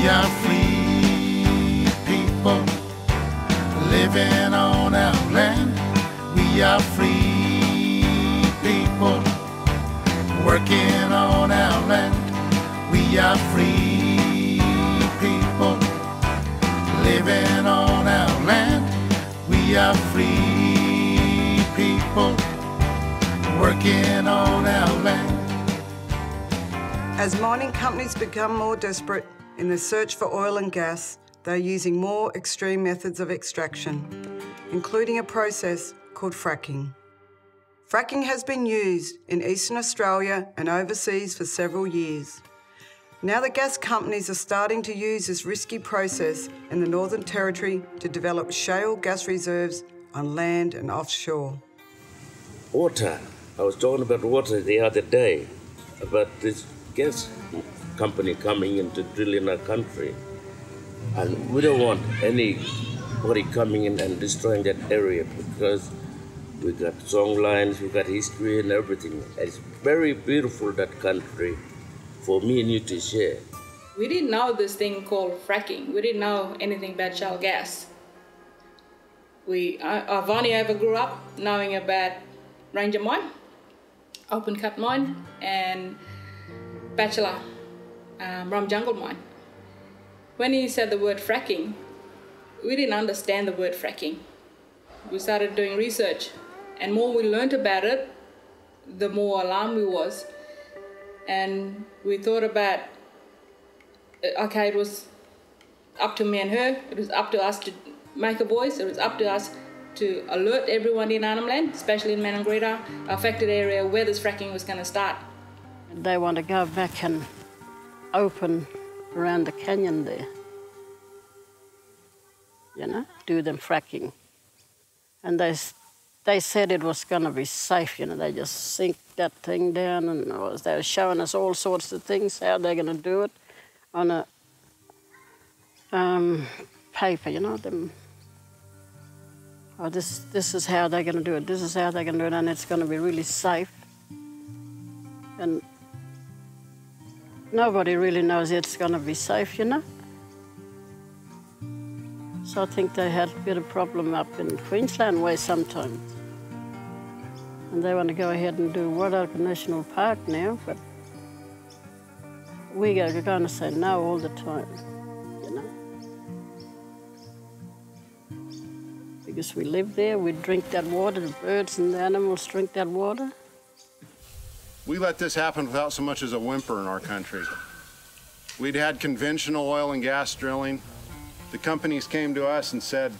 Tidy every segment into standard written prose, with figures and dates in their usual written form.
We are free people living on our land. We are free people working on our land. We are free people living on our land. We are free people working on our land. As mining companies become more desperate in the search for oil and gas, they're using more extreme methods of extraction, including a process called fracking. Fracking has been used in Eastern Australia and overseas for several years. Now the gas companies are starting to use this risky process in the Northern Territory to develop shale gas reserves on land and offshore. Water. I was talking about water the other day, about this gas company coming in to drill in our country. And we don't want anybody coming in and destroying that area because we got song lines, we got history and everything. It's very beautiful, that country, for me and you to share. We didn't know this thing called fracking. We didn't know anything about shale gas. I've only ever grew up knowing about Ranger mine, open cut mine, and bachelor rum jungle mine. When he said the word fracking, we didn't understand the word fracking. We started doing research, and more we learned about it, the more alarmed we was. And we thought about, okay, it was up to me and her, it was up to us to make a voice, it was up to us to alert everyone in Arnhem land, especially in Mellor, affected area where this fracking was going to start. They want to go back and open around the canyon there, you know, do them fracking. And they said it was going to be safe, you know, they just sink that thing down, and they were showing us all sorts of things, how they're going to do it on a paper, you know, them. Oh, this is how they're going to do it, this is how they're going to do it, and it's going to be really safe. And nobody really knows it's going to be safe, you know. So I think they had a bit of problem up in Queensland way sometimes. And they want to go ahead and do Wattarka National Park now, but we are going to say no all the time, you know. Because we live there, we drink that water, the birds and the animals drink that water. We let this happen without so much as a whimper in our country. We'd had conventional oil and gas drilling. The companies came to us and said,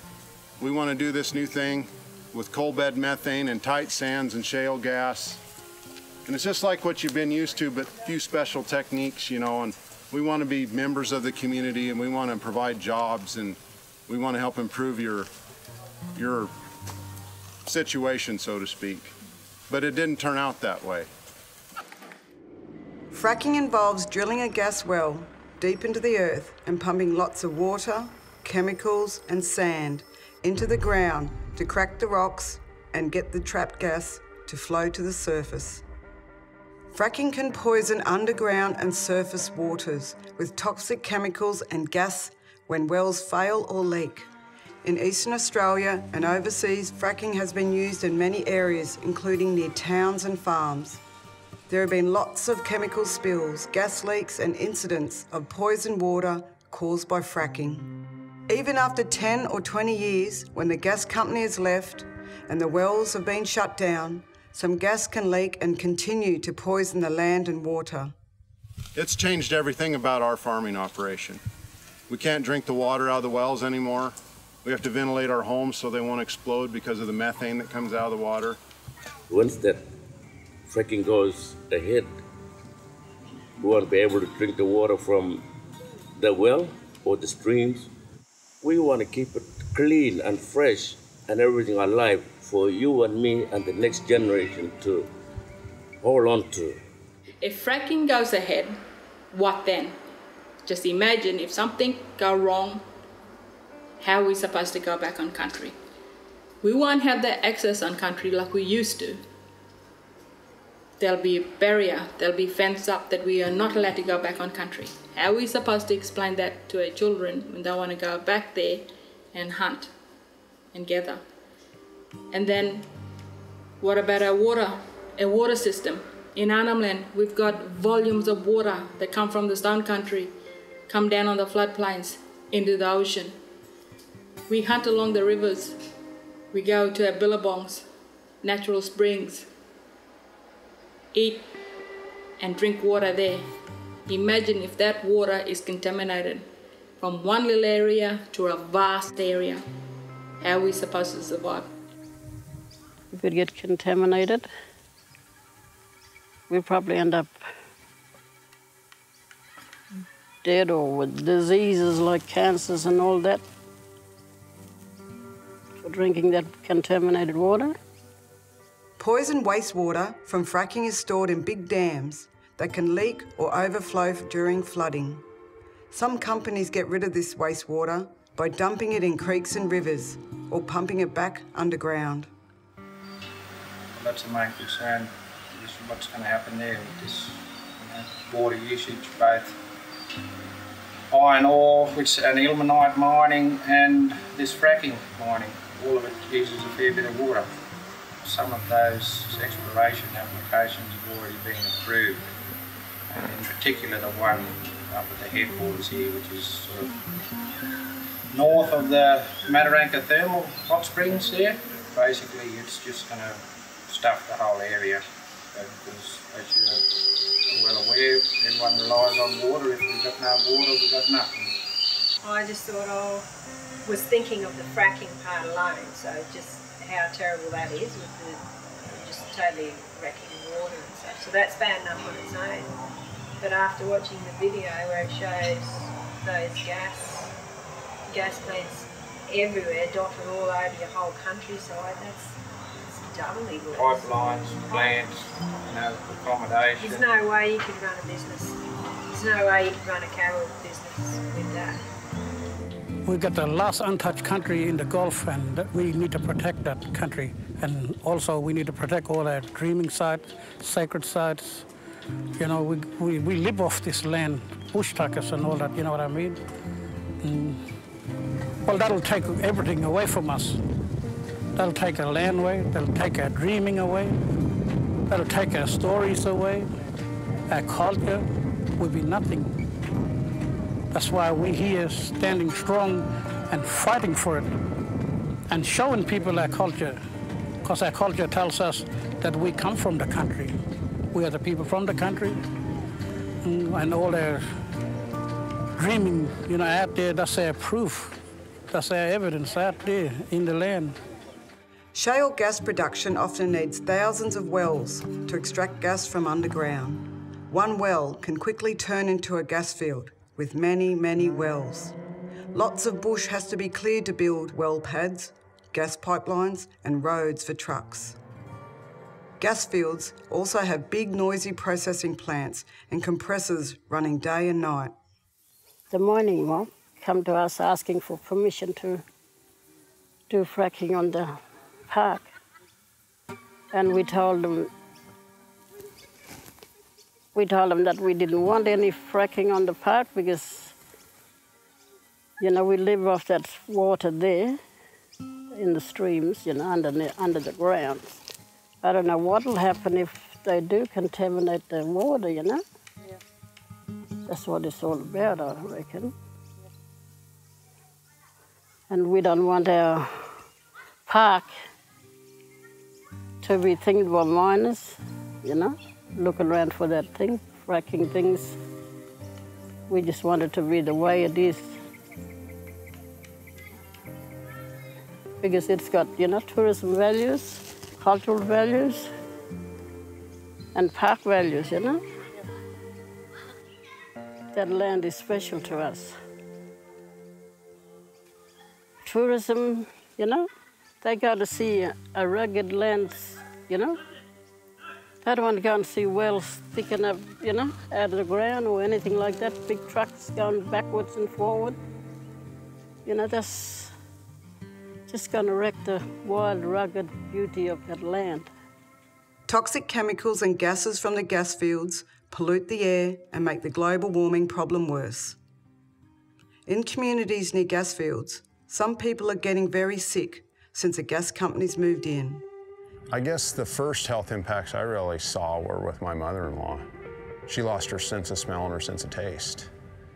we want to do this new thing with coal bed methane and tight sands and shale gas. And it's just like what you've been used to, but a few special techniques, you know, and we want to be members of the community, and we want to provide jobs, and we want to help improve your situation, so to speak. But it didn't turn out that way. Fracking involves drilling a gas well deep into the earth and pumping lots of water, chemicals and sand into the ground to crack the rocks and get the trapped gas to flow to the surface. Fracking can poison underground and surface waters with toxic chemicals and gas when wells fail or leak. In Eastern Australia and overseas, fracking has been used in many areas, including near towns and farms. There have been lots of chemical spills, gas leaks and incidents of poisoned water caused by fracking. Even after 10 or 20 years, when the gas company has left and the wells have been shut down, some gas can leak and continue to poison the land and water. It's changed everything about our farming operation. We can't drink the water out of the wells anymore. We have to ventilate our homes so they won't explode because of the methane that comes out of the water. Once that fracking goes ahead, we won't be able to drink the water from the well or the streams. We want to keep it clean and fresh and everything alive for you and me and the next generation to hold on to. If fracking goes ahead, what then? Just imagine if something goes wrong, how are we supposed to go back on country? We won't have the access on country like we used to. there'll be a barrier, there'll be fence up that we are not allowed to go back on country. How are we supposed to explain that to our children when they want to go back there and hunt and gather? And then what about our water system? In Arnhem land, we've got volumes of water that come from the stone country, come down on the floodplains into the ocean. We hunt along the rivers. We go to our billabongs, natural springs, eat and drink water there. Imagine if that water is contaminated from one little area to a vast area. How are we supposed to survive? If it get contaminated, we'll probably end up dead or with diseases like cancers and all that for drinking that contaminated water. Poison wastewater from fracking is stored in big dams that can leak or overflow during flooding. Some companies get rid of this wastewater by dumping it in creeks and rivers or pumping it back underground. That's the main concern, is what's going to happen there with this water usage, both iron ore, and ilmenite mining, and this fracking mining. All of it uses a fair bit of water. Some of those exploration applications have already been approved, and in particular the one up at the headquarters here, which is sort of north of the Wattarka thermal hot springs there. Basically it's just going to stuff the whole area, because as you're well aware, everyone relies on water. If we've got no water, we've got nothing. I just thought, was thinking of the fracking part alone, so just how terrible that is with the just totally wrecking water and stuff. So that's bad enough on its own. But after watching the video where it shows those gas plants everywhere, dotted all over your whole countryside, that's doubly worse. Pipelines, plants, accommodation. There's no way you could run a business. There's no way you could run a cattle business with that. We've got the last untouched country in the Gulf, and we need to protect that country. And also we need to protect all our dreaming sites, sacred sites. You know, we live off this land, bush tuckers and all that, you know what I mean? Well, that'll take everything away from us. That'll take our land away, that'll take our dreaming away, that'll take our stories away, our culture will be nothing. That's why we're here standing strong and fighting for it and showing people our culture, because our culture tells us that we come from the country. We are the people from the country, and all their dreaming, you know, out there, that's our proof, that's our evidence out there in the land. Shale gas production often needs thousands of wells to extract gas from underground. One well can quickly turn into a gas field with many, many wells. Lots of bush has to be cleared to build well pads, gas pipelines and roads for trucks. Gas fields also have big noisy processing plants and compressors running day and night. The mining mob come to us asking for permission to do fracking on the park. And we told them that we didn't want any fracking on the park because, you know, we live off that water there in the streams, you know, under the ground. I don't know what will happen if they do contaminate the water, you know? Yeah. That's what it's all about, I reckon. And we don't want our park to be thinking about miners, you know? Looking around for that thing, fracking things. We just want it to be the way it is. Because it's got, you know, tourism values, cultural values, and park values, you know? That land is special to us. Tourism, you know, they go to see a rugged land, you know? They don't want to go and see wells sticking up, you know, out of the ground or anything like that, big trucks going backwards and forward. You know, that's just going to wreck the wild, rugged beauty of that land. Toxic chemicals and gases from the gas fields pollute the air and make the global warming problem worse. In communities near gas fields, some people are getting very sick since the gas companies moved in. I guess the first health impacts I really saw were with my mother-in-law. She lost her sense of smell and her sense of taste.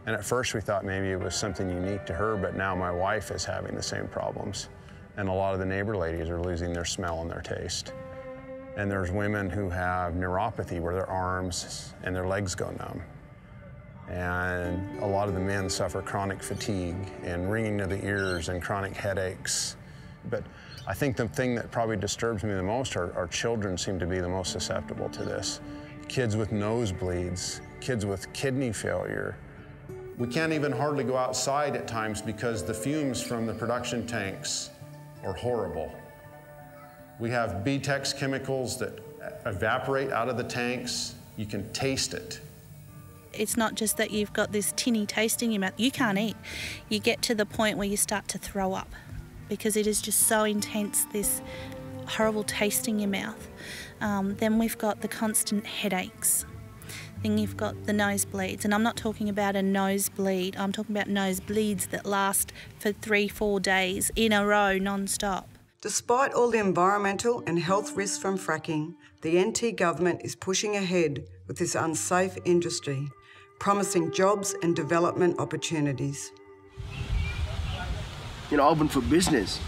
And at first we thought maybe it was something unique to her, but now my wife is having the same problems. And a lot of the neighbor ladies are losing their smell and their taste. And there's women who have neuropathy where their arms and their legs go numb. And a lot of the men suffer chronic fatigue and ringing of the ears and chronic headaches. But I think the thing that probably disturbs me the most are our children seem to be the most susceptible to this. Kids with nosebleeds, kids with kidney failure. We can't even hardly go outside at times because the fumes from the production tanks are horrible. We have BTEX chemicals that evaporate out of the tanks. You can taste it. It's not just that you've got this tinny taste in your mouth. You can't eat. You get to the point where you start to throw up because it is just so intense, this horrible taste in your mouth. Then we've got the constant headaches. Then you've got the nosebleeds, and I'm not talking about a nosebleed, I'm talking about nosebleeds that last for 3-4 days in a row non-stop. Despite all the environmental and health risks from fracking, the NT government is pushing ahead with this unsafe industry, promising jobs and development opportunities. Open for business.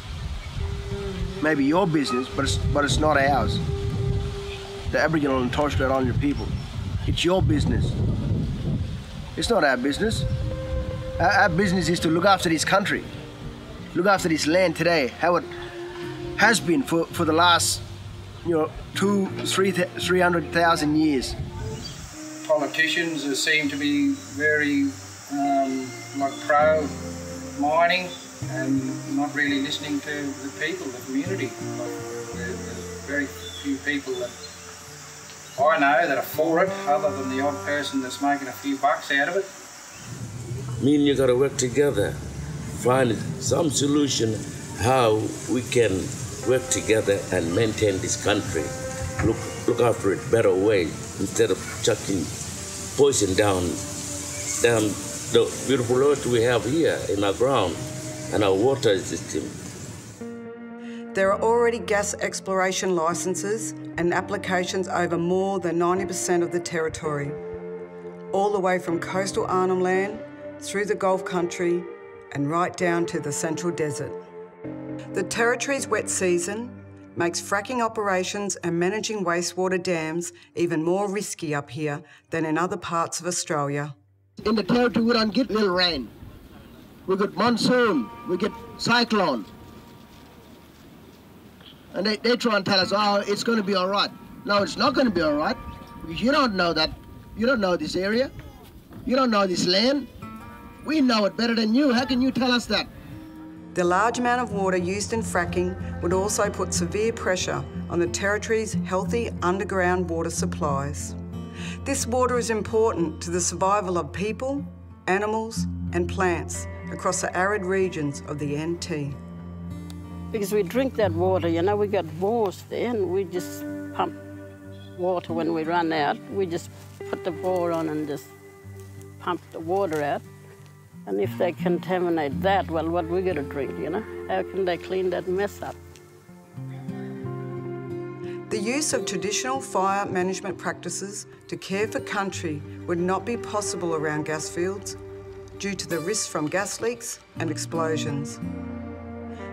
Maybe your business, but it's not ours. The Aboriginal and Torres Strait Islander people. It's your business. It's not our business. Our business is to look after this country, look after this land today, how it has been for the last, 300,000 years. Politicians seem to be very pro mining and not really listening to the people, the community. There's very few people that I know that are for it, other than the odd person that's making a few bucks out of it. Me and you gotta work together, find some solution how we can work together and maintain this country, look after it better way instead of chucking poison down the beautiful earth we have here in our ground and our water system. There are already gas exploration licences and applications over more than 90% of the territory, all the way from coastal Arnhem land, through the Gulf country and right down to the Central Desert. The territory's wet season makes fracking operations and managing wastewater dams even more risky up here than in other parts of Australia. In the territory we don't get little rain. We get monsoon, we get cyclone. And they try and tell us, oh, it's going to be all right. No, it's not going to be all right. Because you don't know that. You don't know this area. You don't know this land. We know it better than you. How can you tell us that? The large amount of water used in fracking would also put severe pressure on the territory's healthy underground water supplies. This water is important to the survival of people, animals and plants across the arid regions of the NT. Because we drink that water, we got bores there and we just pump water when we run out. We just put the bore on and just pump the water out. And if they contaminate that, well, what we got to drink, How can they clean that mess up? The use of traditional fire management practices to care for country would not be possible around gas fields due to the risks from gas leaks and explosions.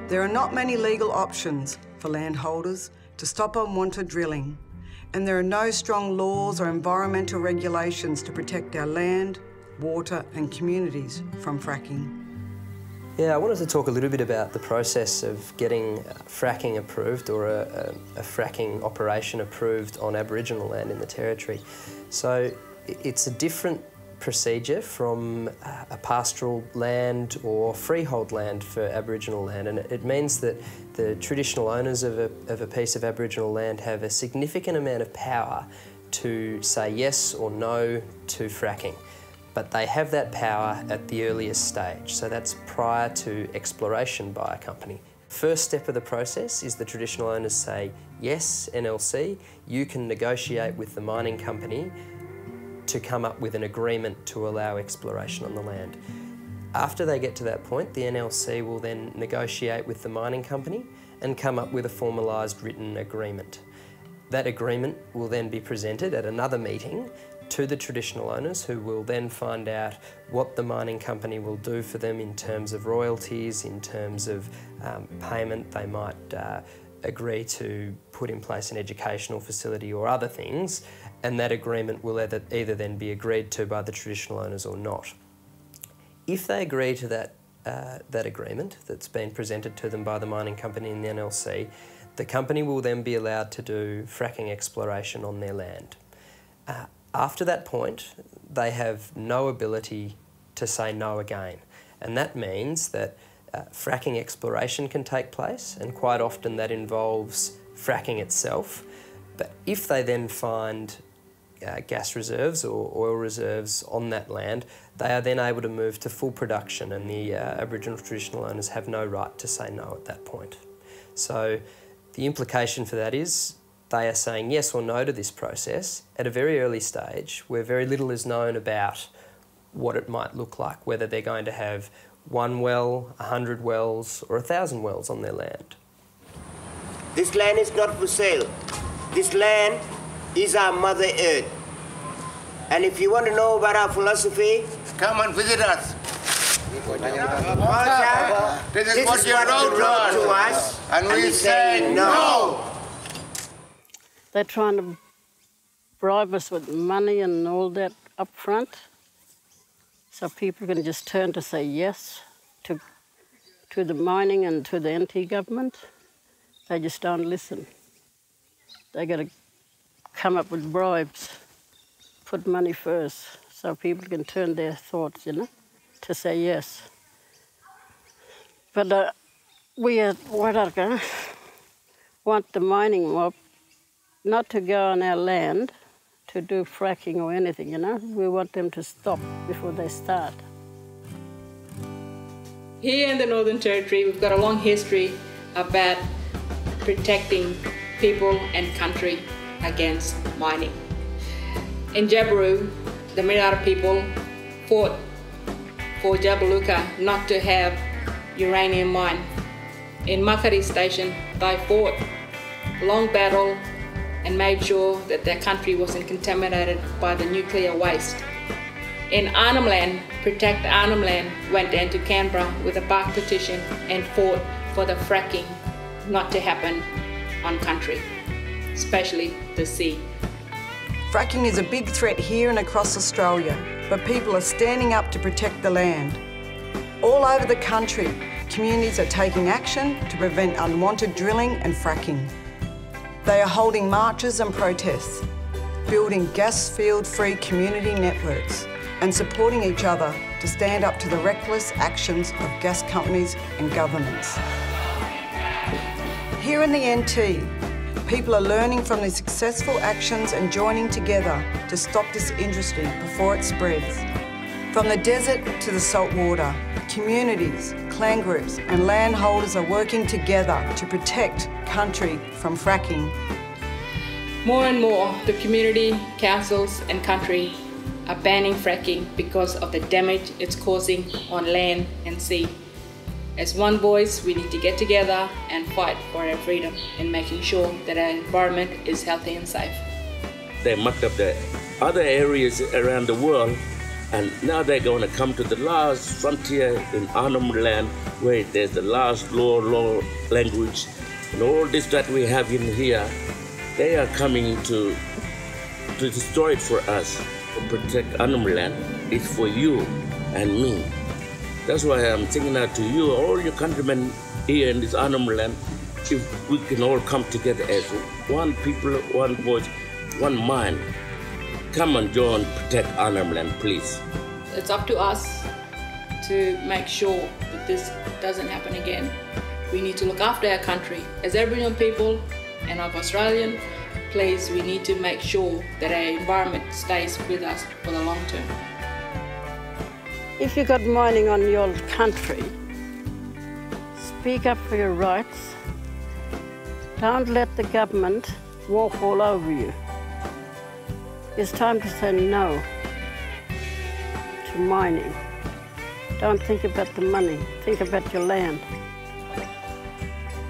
There are not many legal options for landholders to stop unwanted drilling, and there are no strong laws or environmental regulations to protect our land, water and communities from fracking. Yeah, I wanted to talk a little bit about the process of getting fracking approved or a fracking operation approved on Aboriginal land in the Territory. So it's a different procedure from a pastoral land or freehold land for Aboriginal land, and it means that the traditional owners of a piece of Aboriginal land have a significant amount of power to say yes or no to fracking. But they have that power at the earliest stage, so that's prior to exploration by a company. First step of the process is the traditional owners say, yes, NLC, you can negotiate with the mining company to come up with an agreement to allow exploration on the land. After they get to that point, the NLC will then negotiate with the mining company and come up with a formalised written agreement. That agreement will then be presented at another meeting to the traditional owners, who will then find out what the mining company will do for them in terms of royalties, in terms of payment. They might agree to put in place an educational facility or other things, and that agreement will either then be agreed to by the traditional owners or not. If they agree to that agreement that's been presented to them by the mining company and the NLC, the company will then be allowed to do fracking exploration on their land. After that point, they have no ability to say no again, and that means that fracking exploration can take place, and quite often that involves fracking itself. But if they then find gas reserves or oil reserves on that land, they are then able to move to full production, and the Aboriginal traditional owners have no right to say no at that point. So the implication for that is they are saying yes or no to this process at a very early stage where very little is known about what it might look like, whether they're going to have 1 well, 100 wells or 1,000 wells on their land. This land is not for sale. This land is our Mother Earth. And if you want to know about our philosophy, come and visit us. This is what you wrote to us, and we say no. They're trying to bribe us with money and all that up front, so people can just turn to say yes to the mining and to the NT government. They just don't listen. They got to come up with bribes, put money first, so people can turn their thoughts, to say yes. But we at Wattarka want the mining mob not to go on our land to do fracking or anything, We want them to stop before they start. Here in the Northern Territory, we've got a long history about protecting people and country against mining. In Jabiru, the Mirara people fought for Borroloola not to have uranium mine. In Makari Station, they fought a long battle and made sure that their country wasn't contaminated by the nuclear waste. In Arnhem land, Protect Arnhem land went into Canberra with a bark petition and fought for the fracking not to happen on country, especially the sea. Fracking is a big threat here and across Australia, but people are standing up to protect the land. All over the country, communities are taking action to prevent unwanted drilling and fracking. They are holding marches and protests, building gas field-free community networks, and supporting each other to stand up to the reckless actions of gas companies and governments. Here in the NT, people are learning from the successful actions and joining together to stop this industry before it spreads. From the desert to the salt water, communities, clan groups and landholders are working together to protect country from fracking. More and more, the community, councils and country are banning fracking because of the damage it's causing on land and sea. As one voice, we need to get together and fight for our freedom and making sure that our environment is healthy and safe. They mucked up the other areas around the world, and now they're going to come to the last frontier in Arnhem land, where there's the last low language. And all this that we have in here, they are coming to destroy it for us. To protect Arnhem land is for you and me. That's why I'm singing out to you, all your countrymen here in this Arnhem land, if we can all come together as one people, one voice, one mind. Come and join, protect Arnhem land, please. It's up to us to make sure that this doesn't happen again. We need to look after our country. As Aboriginal people and of Australian, please, we need to make sure that our environment stays with us for the long term. If you got mining on your country, speak up for your rights. Don't let the government walk all over you. It's time to say no to mining. Don't think about the money, think about your land.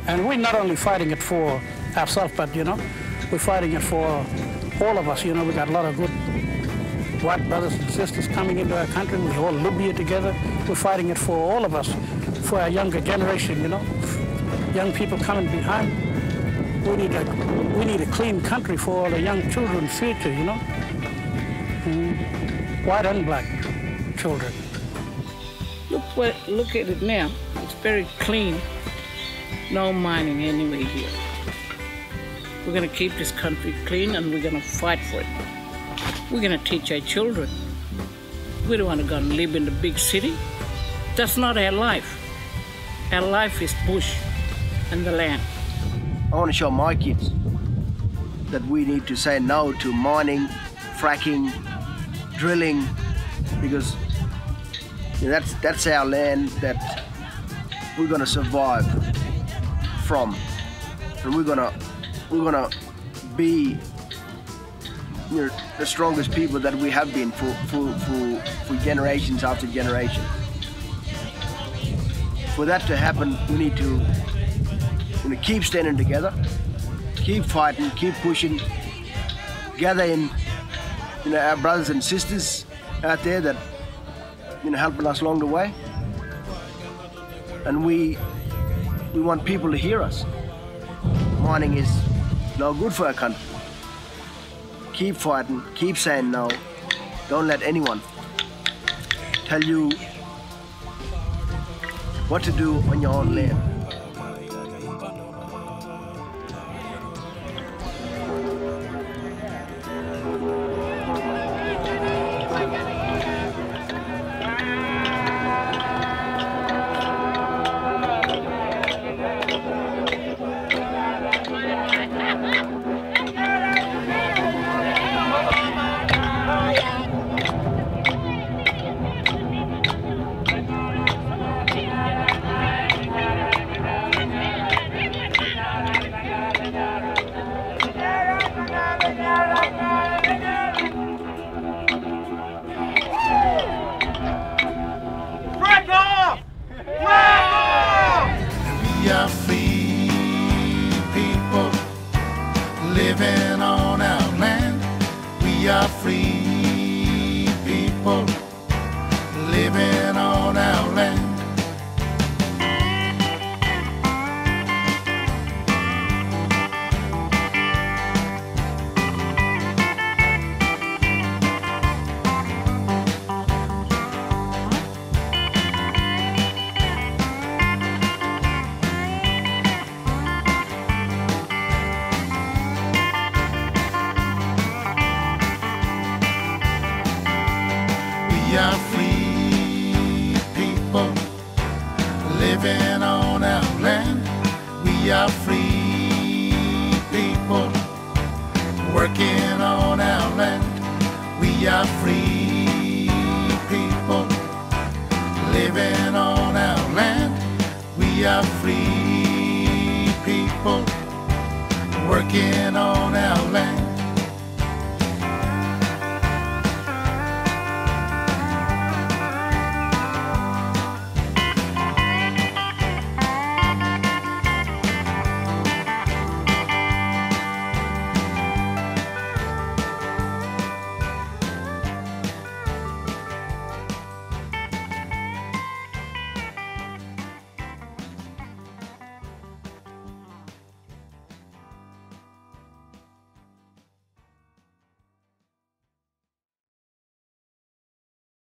And we're not only fighting it for ourselves, but, we're fighting it for all of us. We got a lot of good white brothers and sisters coming into our country. We all live here together. We're fighting it for all of us, for our younger generation, young people coming behind. We need a clean country for all the young children's future, White and black children. Look at it now. It's very clean. No mining anywhere here. We're going to keep this country clean and we're going to fight for it. We're going to teach our children. We don't want to go and live in the big city. That's not our life. Our life is bush and the land. I want to show my kids that we need to say no to mining, fracking, drilling, because that's our land that we're going to survive from, and we're gonna be the strongest people that we have been for generations after generation. For that to happen, we need to keep standing together, keep fighting, keep pushing, gather in our brothers and sisters out there that helping us along the way, and we want people to hear us. Mining is no good for our country. Keep fighting, keep saying no. Don't let anyone tell you what to do on your own land. We are free people living on our land. We are free people living on our land. We are free people living on our land. We are free people working on our land. We are free people living on our land. We are free people working on our land.